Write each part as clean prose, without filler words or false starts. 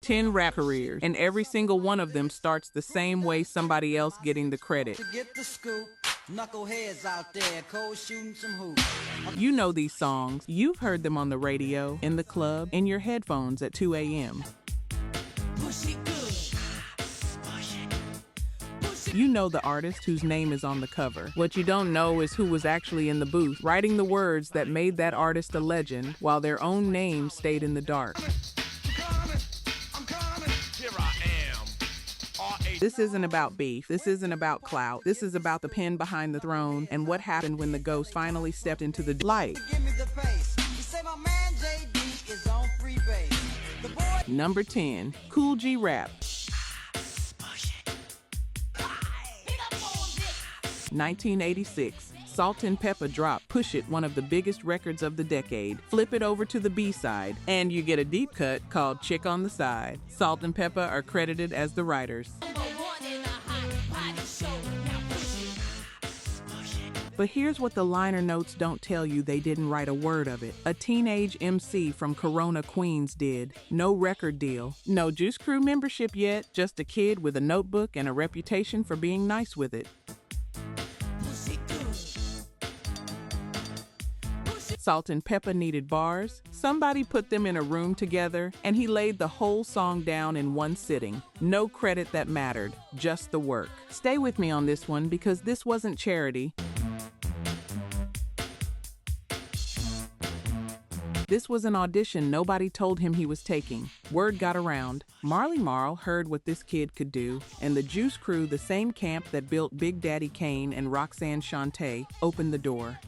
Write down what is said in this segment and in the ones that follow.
10 rap careers, and every single one of them starts the same way, somebody else getting the credit. To get the scoop, knuckleheads out there, cold shooting some hoops. You know these songs. You've heard them on the radio, in the club, in your headphones at 2 a.m. You know the artist whose name is on the cover. What you don't know is who was actually in the booth, writing the words that made that artist a legend, while their own name stayed in the dark. This isn't about beef. This isn't about clout. This is about the pen behind the throne and what happened when the ghost finally stepped into the light. Number 10, Kool G Rap. 1986, Salt and Pepper drop Push It, one of the biggest records of the decade. Flip it over to the B-side, and you get a deep cut called Chick on the Side. Salt and Pepper are credited as the writers. But here's what the liner notes don't tell you: they didn't write a word of it. A teenage MC from Corona, Queens did. No record deal. No Juice Crew membership yet. Just a kid with a notebook and a reputation for being nice with it. Salt and Pepper needed bars. Somebody put them in a room together, and he laid the whole song down in one sitting. No credit that mattered, just the work. Stay with me on this one, because this wasn't charity. This was an audition nobody told him he was taking. Word got around. Marley Marl heard what this kid could do, and the Juice Crew, the same camp that built Big Daddy Kane and Roxanne Shante, opened the door.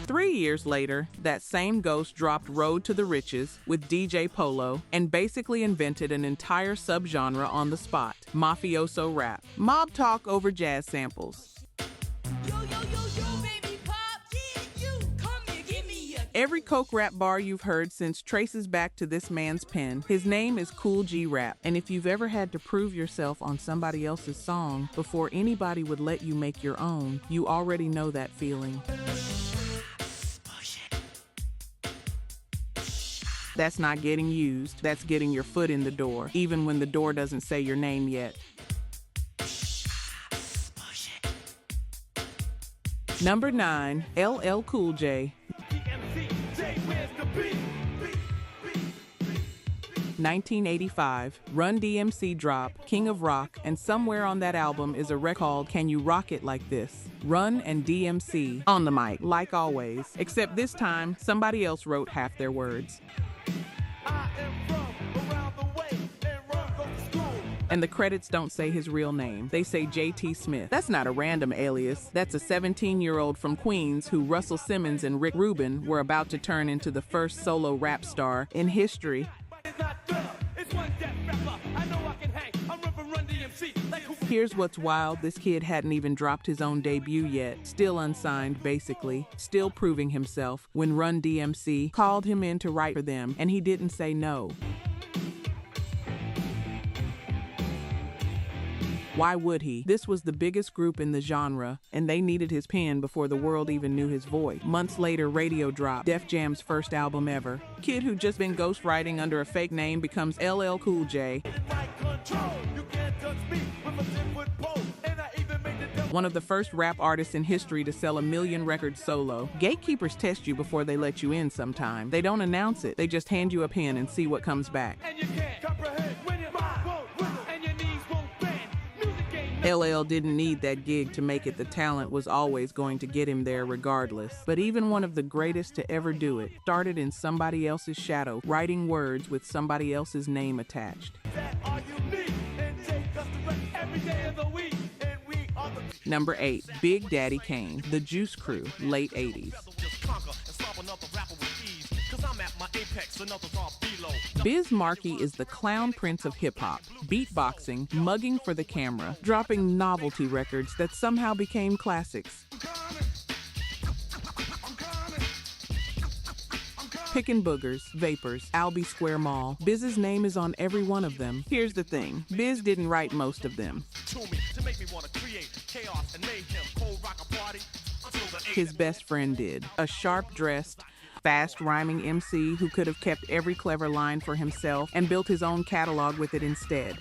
3 years later, that same ghost dropped Road to the Riches with DJ Polo and basically invented an entire subgenre on the spot: mafioso rap. Mob talk over jazz samples. Every coke rap bar you've heard since traces back to this man's pen. His name is Kool G Rap, and if you've ever had to prove yourself on somebody else's song before anybody would let you make your own, you already know that feeling. That's not getting used, that's getting your foot in the door, even when the door doesn't say your name yet. Number 9, LL Cool J. 1985, Run-D.M.C drop, King of Rock, and somewhere on that album is a record called Can You Rock It Like This? Run and D.M.C on the mic, like always, except this time, somebody else wrote half their words. And the credits don't say his real name. They say J.T. Smith. That's not a random alias. That's a 17-year-old from Queens who Russell Simmons and Rick Rubin were about to turn into the first solo rap star in history. Here's what's wild: this kid hadn't even dropped his own debut yet, still unsigned basically, still proving himself, when Run-D.M.C called him in to write for them, and he didn't say no. Why would he? This was the biggest group in the genre, and they needed his pen before the world even knew his voice. Months later, Radio dropped, Def Jam's first album ever. Kid who'd just been ghostwriting under a fake name becomes LL Cool J. One of the first rap artists in history to sell 1 million records solo. Gatekeepers test you before they let you in sometime. They don't announce it, they just hand you a pen and see what comes back. LL didn't need that gig to make it. The talent was always going to get him there regardless. But even one of the greatest to ever do it started in somebody else's shadow, writing words with somebody else's name attached. Number 8, Big Daddy Kane, The Juice Crew, late 80s. Biz Markie is the clown prince of hip-hop, beatboxing, mugging for the camera, dropping novelty records that somehow became classics. Pickin' boogers, vapors, Albee Square Mall. Biz's name is on every one of them. Here's the thing, Biz didn't write most of them. His best friend did. A sharp-dressed, Fast rhyming MC who could have kept every clever line for himself and built his own catalog with it instead.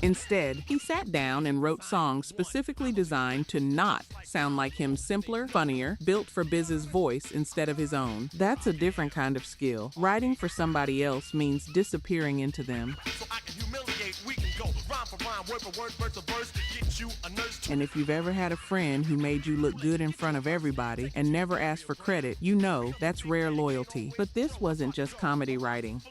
Instead, he sat down and wrote songs specifically designed to not sound like him, simpler, funnier, built for Biz's voice instead of his own. That's a different kind of skill. Writing for somebody else means disappearing into them. And if you've ever had a friend who made you look good in front of everybody and never asked for credit, you know that's rare loyalty. But this wasn't just comedy writing.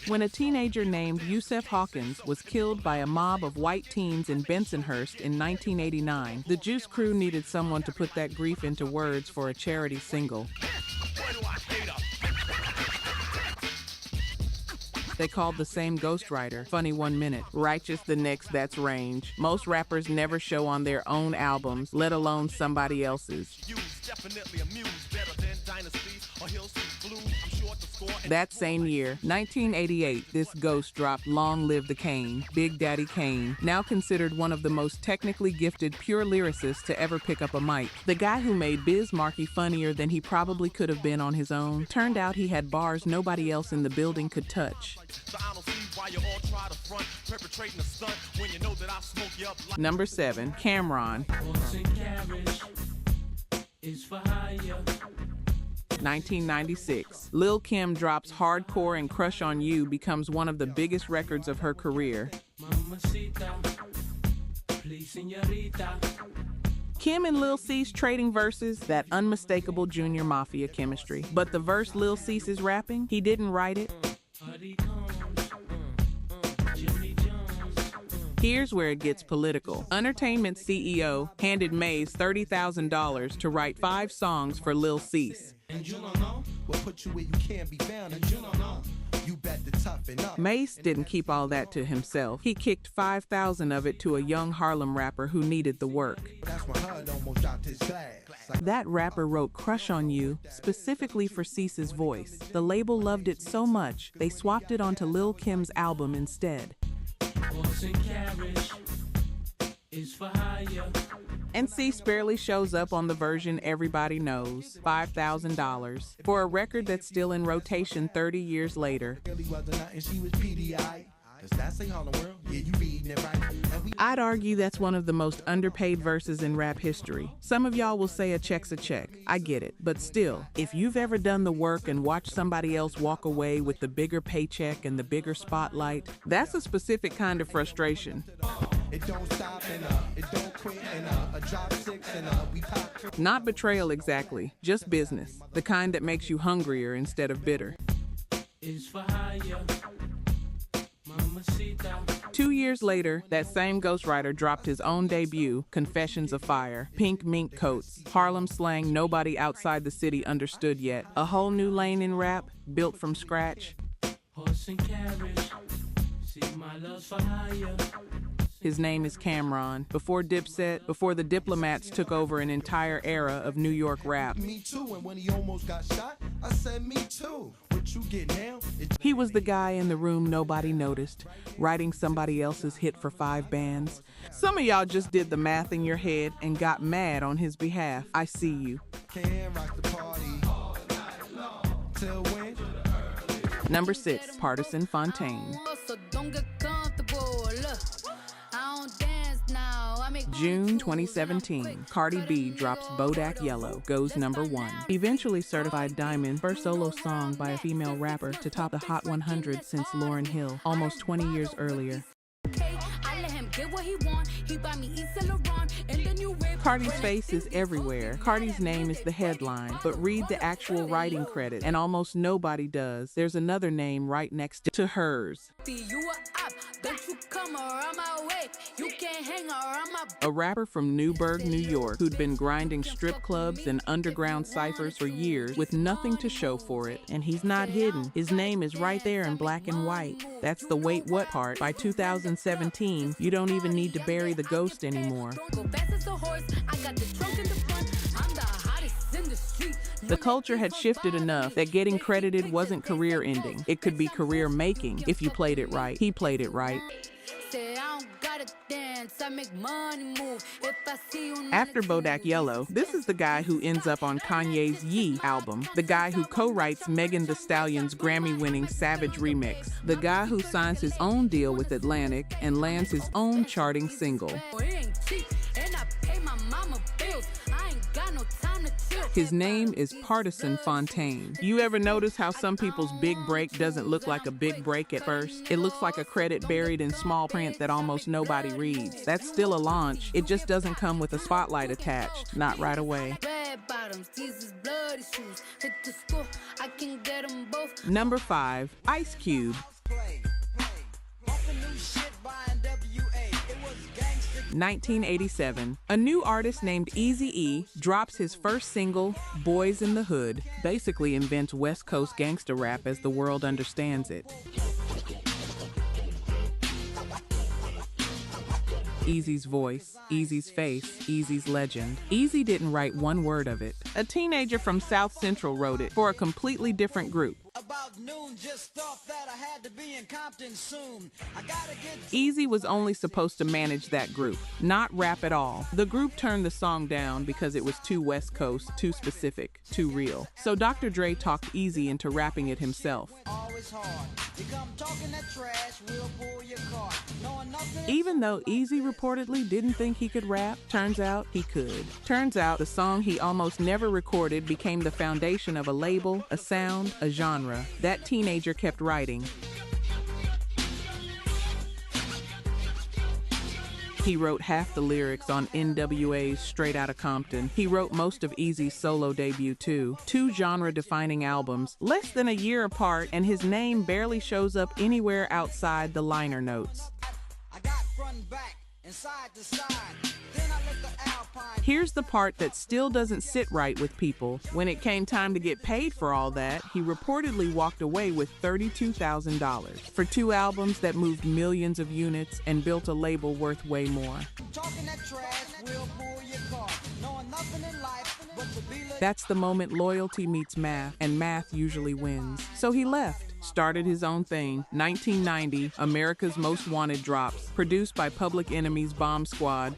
When a teenager named Yusef Hawkins was killed by a mob of white teens in Bensonhurst in 1989, the Juice Crew needed someone to put that grief into words for a charity single. They called the same ghostwriter, funny 1 minute, righteous the next, that's range. Most rappers never show on their own albums, let alone somebody else's. That same year, 1988, this ghost dropped Long Live the Kane, Big Daddy Kane, now considered one of the most technically gifted pure lyricists to ever pick up a mic. The guy who made Biz Markie funnier than he probably could have been on his own. Turned out he had bars nobody else in the building could touch. Number 7, Cameron. 1996. Lil' Kim drops Hardcore and Crush on You becomes one of the biggest records of her career. Kim and Lil Cease trading verses, that unmistakable Junior Mafia chemistry. But the verse Lil Cease is rapping, he didn't write it. Here's where it gets political. Entertainment CEO handed Maze $30,000 to write 5 songs for Lil Cease. And you don't know what put you where you can't be found, and you don't know. You bet to toughen up. Mace didn't keep all that to himself. He kicked 5,000 of it to a young Harlem rapper who needed the work. That's when Hud almost dropped his glass. That rapper wrote Crush on You specifically for Cease's voice. The label loved it so much, they swapped it onto Lil' Kim's album instead. And Cease barely shows up on the version everybody knows, $5,000, for a record that's still in rotation 30 years later. I'd argue that's one of the most underpaid verses in rap history. Some of y'all will say a check's a check. I get it. But still, if you've ever done the work and watched somebody else walk away with the bigger paycheck and the bigger spotlight, that's a specific kind of frustration. It don't stop and it don't quit and a drop 6 and we pop. Not betrayal exactly, just business. The kind that makes you hungrier instead of bitter. Is for hire. 2 years later, that same ghostwriter dropped his own debut, Confessions of Fire. Pink mink coats, Harlem slang nobody outside the city understood yet. A whole new lane in rap, built from scratch. Horse and carriage, see my love's for hire. His name is Cameron. Before Dipset, before the Diplomats took over an entire era of New York rap. Me too, and when he almost got shot, I said me too. What you get now? He was the guy in the room nobody noticed, writing somebody else's hit for 5 bands. Some of y'all just did the math in your head and got mad on his behalf. I see you. Can rock the party all night long. Till when? Number 6, Pardison, Fontaine. June 2017, Cardi B drops Bodak Yellow, goes number 1. Eventually certified diamond, first solo song by a female rapper to top the Hot 100 since Lauryn Hill, almost 20 years earlier. Cardi's face is everywhere. Cardi's name is the headline, but read the actual writing credit, and almost nobody does. There's another name right next to hers. A rapper from Newburgh, New York, who'd been grinding strip clubs and underground ciphers for years with nothing to show for it. And he's not hidden. His name is right there in black and white. That's the wait what part. By 2017, you don't even need to bury the ghost anymore. The culture had shifted enough that getting credited wasn't career ending. It could be career making if you played it right. He played it right. gotta dance, I make money move. If I see you After Bodak Yellow, this is the guy who ends up on Kanye's Ye album, the guy who co-writes Megan Thee Stallion's Grammy-winning Savage remix, the guy who signs his own deal with Atlantic and lands his own charting single. His name is Pardison Fontaine. You ever notice how some people's big break doesn't look like a big break at first? It looks like a credit buried in small print that almost nobody reads. That's still a launch. It just doesn't come with a spotlight attached. Not right away. Number 5, Ice Cube. 1987, a new artist named Eazy-E drops his first single, Boys in the Hood, basically invents West Coast gangsta rap as the world understands it. Eazy's voice, Eazy's face, Eazy's legend. Eazy didn't write one word of it. A teenager from South Central wrote it for a completely different group. About noon, just thought that I had to be in Compton soon. I gotta get Eazy was only supposed to manage that group, not rap at all. The group turned the song down because it was too West Coast, too specific, too real. So Dr. Dre talked Eazy into rapping it himself. always hard. You come talking that trash, we'll pull your car. Knowing nothing. Even though Eazy reportedly didn't think he could rap, turns out he could. Turns out the song he almost never recorded became the foundation of a label, a sound, a genre. That teenager kept writing. He wrote half the lyrics on N.W.A's Straight Outta Compton. He wrote most of Eazy's solo debut too. 2 genre-defining albums, less than a year apart, and his name barely shows up anywhere outside the liner notes. I got front and back and side to side. Then I let the Alpine. Here's the part that still doesn't sit right with people. When it came time to get paid for all that, he reportedly walked away with $32,000 for 2 albums that moved millions of units and built a label worth way more. Talking that trash, we'll pull your car. Knowing nothing in life but to be like. That's the moment loyalty meets math, and math usually wins. So he left. Started his own thing. 1990, America's Most Wanted drops, produced by Public Enemy's Bomb Squad.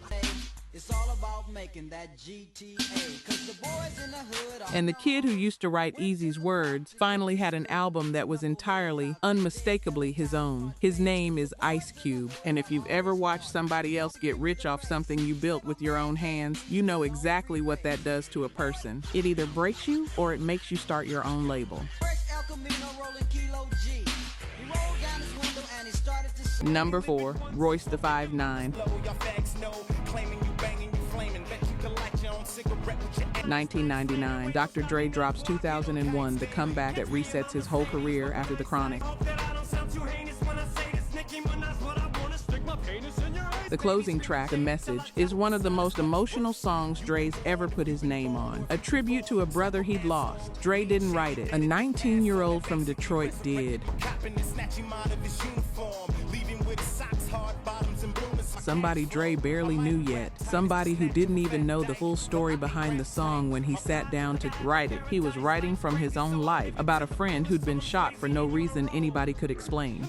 It's all about making that GTA. 'Cause the boys in the hood are And the kid who used to write Eazy's words finally had an album that was entirely, unmistakably his own. His name is Ice Cube. And if you've ever watched somebody else get rich off something you built with your own hands, you know exactly what that does to a person. It either breaks you or it makes you start your own label. Fresh El Camino rolling Kilo G. He rolled down his window and he started to sing. Number 4, Royce the 5'9". 1999, Dr. Dre drops 2001, the comeback that resets his whole career after The Chronic. The closing track, The Message, is one of the most emotional songs Dre's ever put his name on. A tribute to a brother he'd lost. Dre didn't write it. A 19-year-old from Detroit did. Somebody Dre barely knew yet. Somebody who didn't even know the full story behind the song when he sat down to write it. He was writing from his own life about a friend who'd been shot for no reason anybody could explain.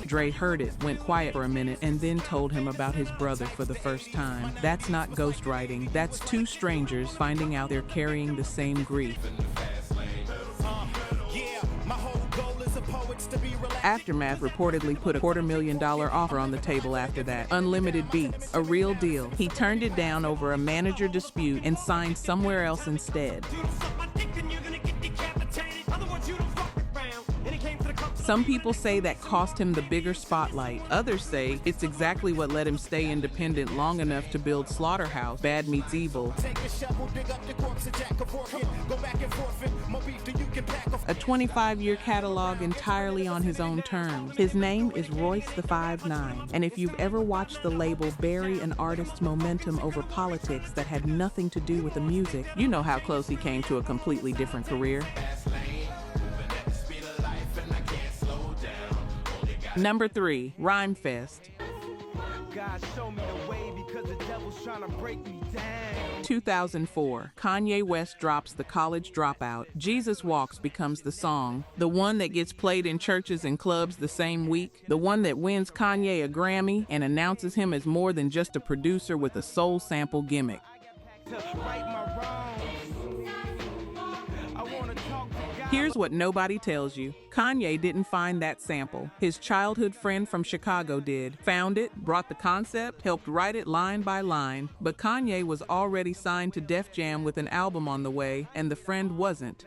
Dre heard it, went quiet for a minute, and then told him about his brother for the first time. That's not ghostwriting. That's 2 strangers finding out they're carrying the same grief. Aftermath reportedly put a $250,000 offer on the table after that. Unlimited beats, a real deal. He turned it down over a manager dispute and signed somewhere else instead. Some people say that cost him the bigger spotlight. Others say it's exactly what let him stay independent long enough to build Slaughterhouse, Bad Meets Evil. A 25-year catalog entirely on his own terms. His name is Royce the 5'9". And if you've ever watched the label bury an artist's momentum over politics that had nothing to do with the music, you know how close he came to a completely different career. Number 3, Rhymefest. God show me the way because the devil's trying to break me down. 2004, Kanye West drops The College Dropout. Jesus Walks becomes the song, the one that gets played in churches and clubs the same week, the one that wins Kanye a Grammy and announces him as more than just a producer with a soul sample gimmick. To right my wrongs. I wanna talk to God. Here's what nobody tells you. Kanye didn't find that sample. His childhood friend from Chicago did. Found it, brought the concept, helped write it line by line. But Kanye was already signed to Def Jam with an album on the way, and the friend wasn't.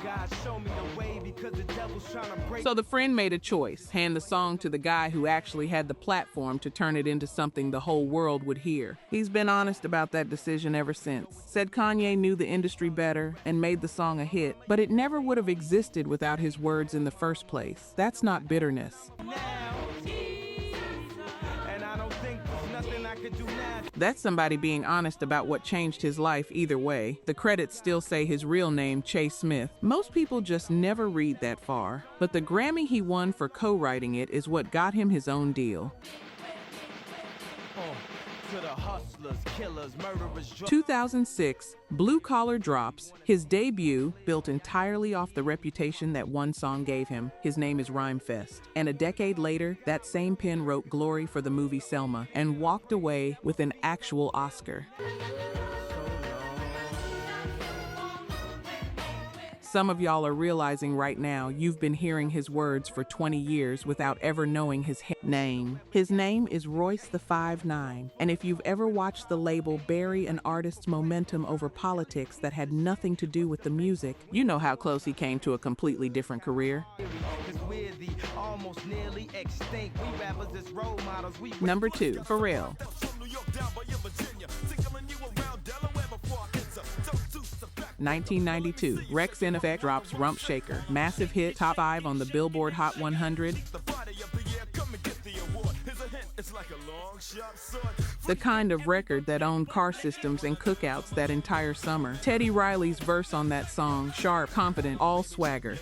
God show me the way because the devil's trying to break. So the friend made a choice, hand the song to the guy who actually had the platform to turn it into something the whole world would hear. He's been honest about that decision ever since. Said Kanye knew the industry better and made the song a hit, but it never would have existed without his words in the first place. That's not bitterness. And I don't think there's nothing I could do now. That's somebody being honest about what changed his life either way. The credits still say his real name, Chase Smith. Most people just never read that far, but the Grammy he won for co-writing it is what got him his own deal. To the hustlers, killers, murderers, 2006, Blue Collar drops. His debut, built entirely off the reputation that one song gave him. His name is Rhymefest. And a decade later, that same pen wrote Glory for the movie Selma and walked away with an actual Oscar. Some of y'all are realizing right now you've been hearing his words for 20 years without ever knowing his name. His name is Royce the 5'9", and if you've ever watched the label bury an artist's momentum over politics that had nothing to do with the music, you know how close he came to a completely different career. Number 2, Pharrell. 1992, Rex in Effect drops Rump Shaker. Massive hit, top 5 on the Billboard Hot 100. The kind of record that owned car systems and cookouts that entire summer. Teddy Riley's verse on that song, sharp, confident, all swagger.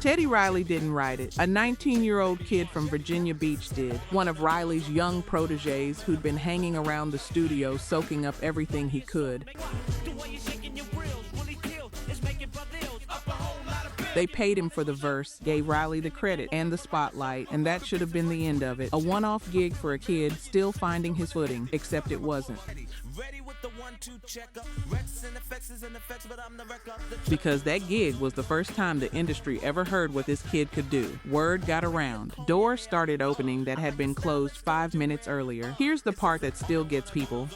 Teddy Riley didn't write it. A 19-year-old kid from Virginia Beach did. One of Riley's young proteges who'd been hanging around the studio soaking up everything he could. They paid him for the verse, gave Riley the credit and the spotlight, and that should have been the end of it. A one-off gig for a kid still finding his footing, except it wasn't. Because that gig was the first time the industry ever heard what this kid could do. Word got around. Doors started opening that had been closed 5 minutes earlier. Here's the part that still gets people.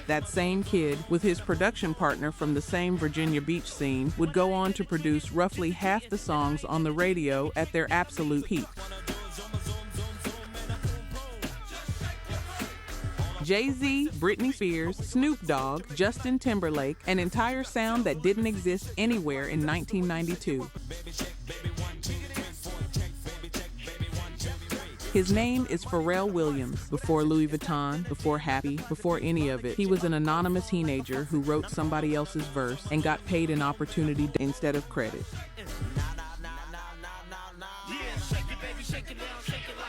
That same kid, with his production partner from the same Virginia Beach scene, would go on to produce roughly half the songs on the radio at their absolute peak. Jay-Z, Britney Spears, Snoop Dogg, Justin Timberlake, an entire sound that didn't exist anywhere in 1992. His name is Pharrell Williams. Before Louis Vuitton, before Happy, before any of it, he was an anonymous teenager who wrote somebody else's verse and got paid an opportunity instead of credit.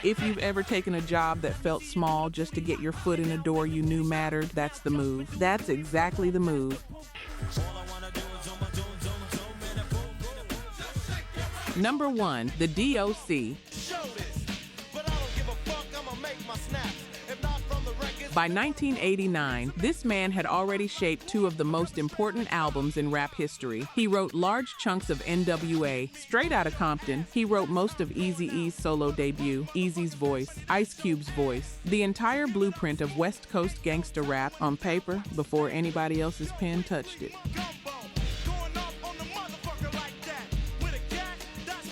If you've ever taken a job that felt small just to get your foot in a door you knew mattered, that's the move. That's exactly the move. Number 1, the D.O.C. By 1989, this man had already shaped 2 of the most important albums in rap history. He wrote large chunks of N.W.A. Straight Outta Compton, he wrote most of Eazy-E's solo debut, Eazy's voice, Ice Cube's voice, the entire blueprint of West Coast gangsta rap on paper before anybody else's pen touched it.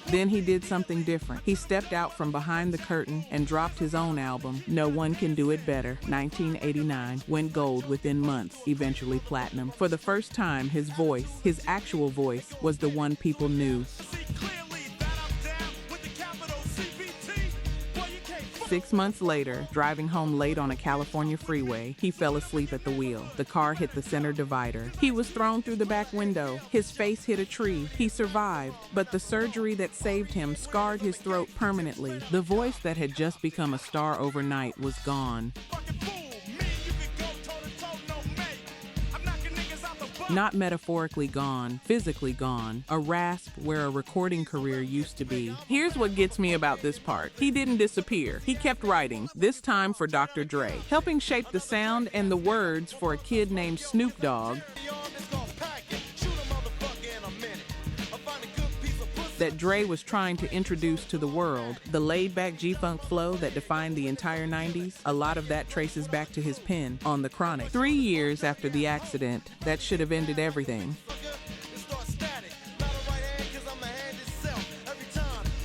Then he did something different. He stepped out from behind the curtain and dropped his own album, No One Can Do It Better, 1989, went gold within months, eventually platinum. For the first time, his voice, his actual voice, was the one people knew. 6 months later, driving home late on a California freeway, he fell asleep at the wheel. The car hit the center divider. He was thrown through the back window. His face hit a tree. He survived, but the surgery that saved him scarred his throat permanently. The voice that had just become a star overnight was gone. Not metaphorically gone, physically gone. A rasp where a recording career used to be. Here's what gets me about this part. He didn't disappear. He kept writing, this time for Dr. Dre, helping shape the sound and the words for a kid named Snoop Dogg that Dre was trying to introduce to the world. The laid-back G-Funk flow that defined the entire 90s, a lot of that traces back to his pen on The Chronic. 3 years after the accident, that should have ended everything.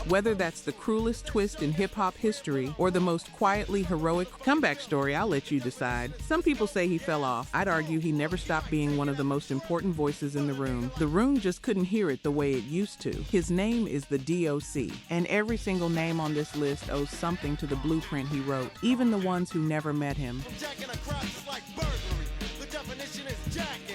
Whether that's the cruelest twist in hip-hop history or the most quietly heroic comeback story, I'll let you decide. Some people say he fell off. I'd argue he never stopped being one of the most important voices in the room. The room just couldn't hear it the way it used to. His name is the D.O.C, and every single name on this list owes something to the blueprint he wrote, even the ones who never met him. Jacking a crotch is like burglary. The definition is jacking.